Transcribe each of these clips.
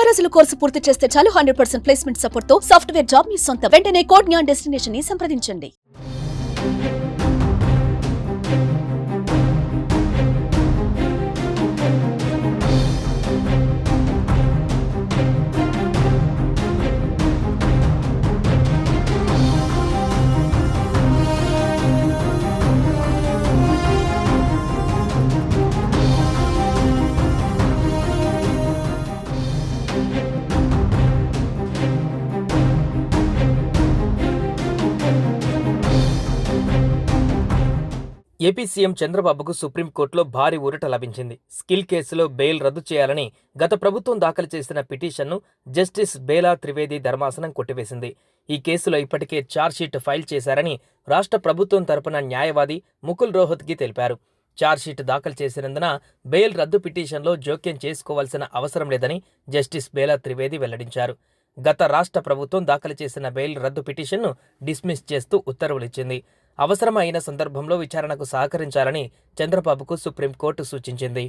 రోజుల కోర్సు పూర్తి చేస్తే చాలు 100% ప్లేస్మెంట్ సపోర్ట్ తో సాఫ్ట్వేర్ జాబ్ మీ సొంతం. వెంటనే కోడ్ జ్ఞాన్ డెస్టినేషన్ ని సంప్రదించండి. ఏపీ సీఎం చంద్రబాబుకు సుప్రీంకోర్టులో భారీ ఊరట లభించింది. స్కిల్ కేసులో బెయిల్ రద్దు చేయాలని గత ప్రభుత్వం దాఖలు చేసిన పిటిషన్ను జస్టిస్ బేలా త్రివేది ధర్మాసనం కొట్టివేసింది. ఈ కేసులో ఇప్పటికే ఛార్జ్షీట్ ఫైల్ చేశారని రాష్ట్ర ప్రభుత్వం తరపున న్యాయవాది ముకుల్ రోహత్గి తెలిపారు. ఛార్జ్షీట్ దాఖలు చేసినందున బెయిల్ రద్దు పిటిషన్లో జోక్యం చేసుకోవాల్సిన అవసరం లేదని జస్టిస్ బేలా త్రివేది వెల్లడించారు. గత రాష్ట్ర ప్రభుత్వం దాఖలు చేసిన బెయిల్ రద్దు పిటిషన్ను డిస్మిస్ చేస్తూ ఉత్తర్వులిచ్చింది. అవసరమైన సందర్భంలో విచారణకు సహకరించాలని చంద్రబాబుకు సుప్రీంకోర్టు సూచించింది.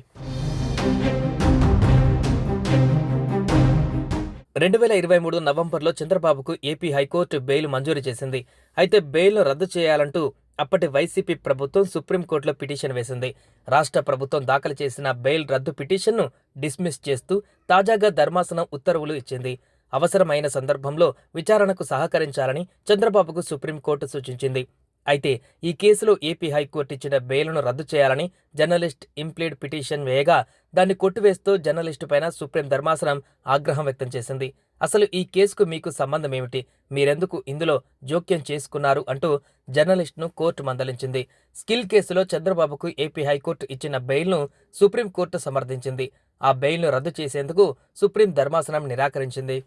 2023 నవంబర్లో చంద్రబాబుకు ఏపీ హైకోర్టు బెయిల్ మంజూరు చేసింది. అయితే బెయిల్ను రద్దు చేయాలంటూ అప్పటి వైసీపీ ప్రభుత్వం సుప్రీంకోర్టులో పిటిషన్ వేసింది. రాష్ట్ర ప్రభుత్వం దాఖలు చేసిన బెయిల్ రద్దు పిటిషన్ను డిస్మిస్ చేస్తూ తాజాగా ధర్మాసనం ఉత్తర్వులు ఇచ్చింది. అవసరమైన సందర్భంలో విచారణకు సహకరించాలని చంద్రబాబుకు సుప్రీంకోర్టు సూచించింది. అయితే ఈ కేసులో ఏపీ హైకోర్టు ఇచ్చిన బెయిల్ను రద్దు చేయాలని జర్నలిస్ట్ ఇంప్లీడ్ పిటిషన్ వేయగా దాన్ని కొట్టివేస్తూ జర్నలిస్టుపైన సుప్రీం ధర్మాసనం ఆగ్రహం వ్యక్తం చేసింది. అసలు ఈ కేసుకు మీకు సంబంధం ఏమిటి? మీరెందుకు ఇందులో జోక్యం చేసుకున్నారు అంటూ జర్నలిస్టును కోర్టు మందలించింది. స్కిల్ కేసులో చంద్రబాబుకు ఏపీ హైకోర్టు ఇచ్చిన బెయిల్ను సుప్రీంకోర్టు సమర్థించింది. ఆ బెయిల్ను రద్దు చేసేందుకు సుప్రీం ధర్మాసనం నిరాకరించింది.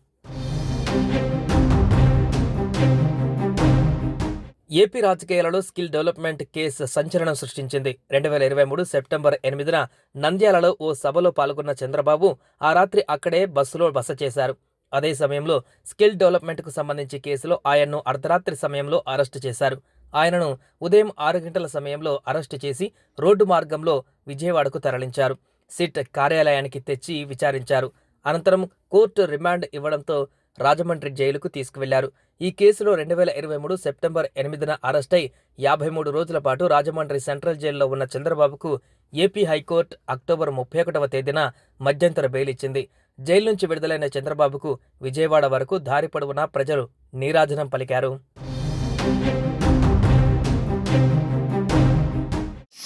ఏపీ రాజకీయాలలో స్కిల్ డెవలప్మెంట్ కేసు సంచలనం సృష్టించింది. 2023 సెప్టెంబర్ 8న నంద్యాలలో ఓ సభలో పాల్గొన్న చంద్రబాబు ఆ రాత్రి అక్కడే బస్సులో బస చేశారు. అదే సమయంలో స్కిల్ డెవలప్మెంట్కు సంబంధించి కేసులో ఆయన్ను అర్ధరాత్రి సమయంలో అరెస్టు చేశారు. ఆయనను ఉదయం 6 గంటల సమయంలో అరెస్టు చేసి రోడ్డు మార్గంలో విజయవాడకు తరలించారు. సిట్ కార్యాలయానికి తెచ్చి విచారించారు. అనంతరం కోర్టు రిమాండ్ ఇవ్వడంతో రాజమండ్రి జైలుకు తీసుకువెళ్లారు. ఈ కేసులో 2023 సెప్టెంబర్ 8న అరెస్టై 53 రోజుల పాటు రాజమండ్రి సెంట్రల్ జైల్లో ఉన్న చంద్రబాబుకు ఏపీ హైకోర్టు అక్టోబర్ 31వ తేదీన మధ్యంతర బెయిల్ ఇచ్చింది. జైలు నుంచి విడుదలైన చంద్రబాబుకు విజయవాడ వరకు దారి పొడవునా ప్రజలు నీరాజనం పలికారు.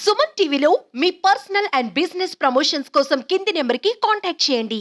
సుమన్ టీవీలో మీ పర్సనల్ అండ్ బిజినెస్ ప్రమోషన్స్ కోసం కింది నెంబర్కి కాంటాక్ట్ చేయండి.